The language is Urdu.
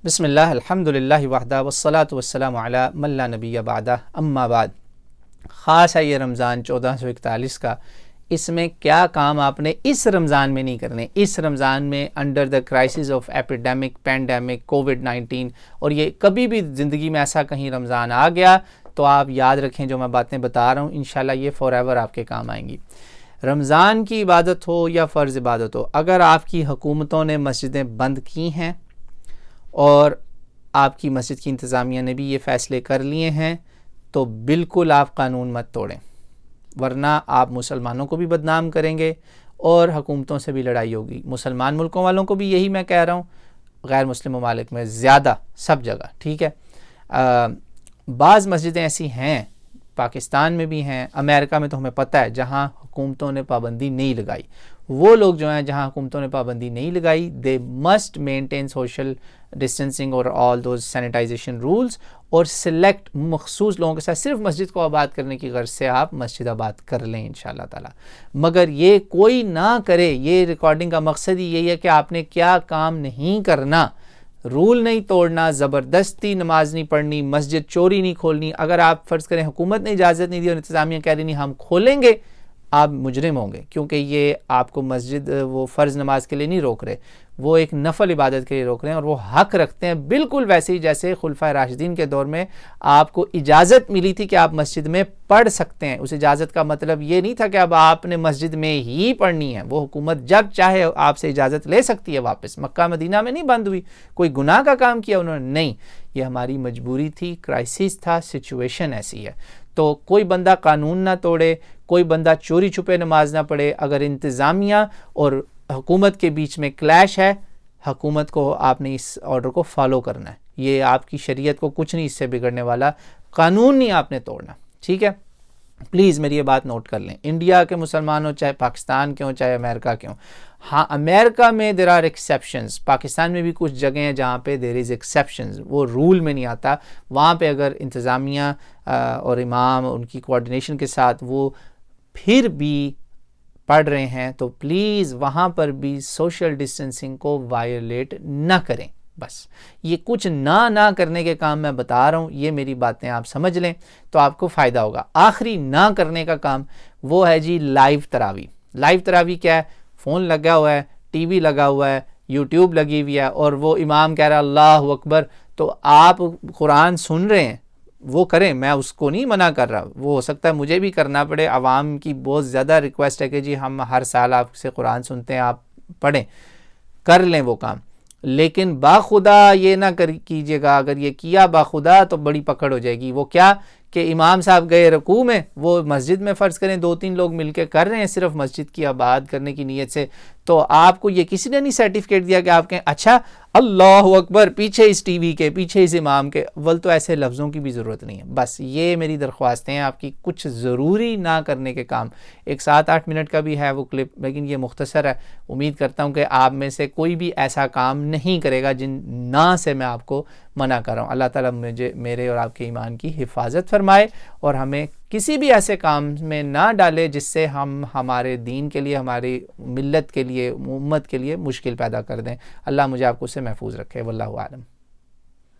بسم اللہ الحمدللہ وحدہ والصلاة والسلام علی من لا نبی بعدہ اما بعد۔ خاص ہے یہ رمضان 1441 کا، اس میں کیا کام آپ نے اس رمضان میں نہیں کرنے۔ اس رمضان میں under the crisis of epidemic, pandemic, COVID-19, اور یہ کبھی بھی زندگی میں ایسا کہیں رمضان آ گیا تو آپ یاد رکھیں جو میں باتیں بتا رہا ہوں انشاءاللہ یہ فار ایور آپ کے کام آئیں گی۔ رمضان کی عبادت ہو یا فرض عبادت ہو، اگر آپ کی حکومتوں نے مسجدیں بند کی ہیں اور آپ کی مسجد کی انتظامیہ نے بھی یہ فیصلے کر لیے ہیں تو بالکل آپ قانون مت توڑیں، ورنہ آپ مسلمانوں کو بھی بدنام کریں گے اور حکومتوں سے بھی لڑائی ہوگی۔ مسلمان ملکوں والوں کو بھی یہی میں کہہ رہا ہوں، غیر مسلم ممالک میں زیادہ، سب جگہ، ٹھیک ہے۔ بعض مسجدیں ایسی ہیں، پاکستان میں بھی ہیں، امریکہ میں تو ہمیں پتہ ہے جہاں حکومتوں نے پابندی نہیں لگائی۔ وہ لوگ جو ہیں جہاں حکومتوں نے پابندی نہیں لگائی، they must maintain social distancing اور آل دوز سینیٹائزیشن رولز، اور سلیکٹ مخصوص لوگوں کے ساتھ صرف مسجد کو آباد کرنے کی غرض سے آپ مسجد آباد کر لیں انشاءاللہ تعالی۔ مگر یہ کوئی نہ کرے، یہ ریکارڈنگ کا مقصد ہی یہی ہے کہ آپ نے کیا کام نہیں کرنا، رول نہیں توڑنا، زبردستی نماز نہیں پڑھنی، مسجد چوری نہیں کھولنی۔ اگر آپ فرض کریں حکومت نے اجازت نہیں دی اور انتظامیہ کہہ رہی نہیں ہم کھولیں گے، آپ مجرم ہوں گے، کیونکہ یہ آپ کو مسجد وہ فرض نماز کے لیے نہیں روک رہے، وہ ایک نفل عبادت کے لیے روک رہے ہیں، اور وہ حق رکھتے ہیں بالکل ویسے ہی جیسے خلفائے راشدین کے دور میں آپ کو اجازت ملی تھی کہ آپ مسجد میں پڑھ سکتے ہیں۔ اس اجازت کا مطلب یہ نہیں تھا کہ اب آپ نے مسجد میں ہی پڑھنی ہے، وہ حکومت جب چاہے آپ سے اجازت لے سکتی ہے واپس۔ مکہ مدینہ میں نہیں بند ہوئی، کوئی گناہ کا کام کیا انہوں نے، نہیں، یہ ہماری مجبوری تھی، کرائسس تھا، سچویشن ایسی ہے۔ تو کوئی بندہ قانون نہ توڑے، کوئی بندہ چوری چھپے نماز نہ پڑھے۔ اگر انتظامیہ اور حکومت کے بیچ میں کلیش ہے، حکومت کو آپ نے اس آرڈر کو فالو کرنا ہے، یہ آپ کی شریعت کو کچھ نہیں اس سے بگڑنے والا، قانون نہیں آپ نے توڑنا، ٹھیک ہے۔ پلیز میری یہ بات نوٹ کر لیں، انڈیا کے مسلمان ہو، چاہے پاکستان کے ہوں، چاہے امریکہ کے ہوں۔ ہاں، امریکہ میں دیر آر ایکسیپشنز، پاکستان میں بھی کچھ جگہیں ہیں جہاں پہ دیر از ایکسیپشنز، وہ رول میں نہیں آتا۔ وہاں پہ اگر انتظامیہ اور امام ان کی کوارڈینیشن کے ساتھ وہ پھر بھی پڑھ رہے ہیں تو پلیز وہاں پر بھی سوشل ڈسٹینسنگ کو وائلیٹ نہ کریں۔ بس یہ کچھ نہ کرنے کے کام میں بتا رہا ہوں، یہ میری باتیں آپ سمجھ لیں تو آپ کو فائدہ ہوگا۔ آخری نہ کرنے کا کام وہ ہے جی لائیو تراویح۔ لائیو تراویح کیا ہے؟ فون لگا ہوا ہے، ٹی وی لگا ہوا ہے، یوٹیوب لگی ہوئی ہے، اور وہ امام کہہ رہا اللہ اکبر، تو آپ قرآن سن رہے ہیں، وہ کریں، میں اس کو نہیں منع کر رہا، وہ ہو سکتا ہے مجھے بھی کرنا پڑے، عوام کی بہت زیادہ ریکویسٹ ہے کہ جی ہم ہر سال آپ سے قرآن سنتے ہیں، آپ پڑھیں، کر لیں وہ کام، لیکن باخدا یہ نہ کیجیے گا۔ اگر یہ کیا باخدا تو بڑی پکڑ ہو جائے گی۔ وہ کیا کہ امام صاحب گئے رکوع میں، وہ مسجد میں فرض کریں 2-3 لوگ مل کے کر رہے ہیں صرف مسجد کی آباد کرنے کی نیت سے، تو آپ کو یہ کسی نے نہیں سرٹیفکیٹ دیا کہ آپ کہیں اچھا اللہ اکبر پیچھے اس ٹی وی کے، پیچھے اس امام کے، ول تو ایسے لفظوں کی بھی ضرورت نہیں ہے۔ بس یہ میری درخواستیں ہیں آپ کی، کچھ ضروری نہ کرنے کے کام۔ ایک 7-8 منٹ کا بھی ہے وہ کلپ، لیکن یہ مختصر ہے۔ امید کرتا ہوں کہ آپ میں سے کوئی بھی ایسا کام نہیں کرے گا جن نہ سے میں آپ کو منع کر رہا ہوں۔ اللہ تعالیٰ مجھے، میرے اور آپ کے ایمان کی حفاظت فرمائے اور ہمیں کسی بھی ایسے کام میں نہ ڈالے جس سے ہم ہمارے دین کے لیے، ہماری ملت کے لیے، امت کے لیے مشکل پیدا کر دیں۔ اللہ مجھے آپ کو سے محفوظ رکھے، واللہ اعلم۔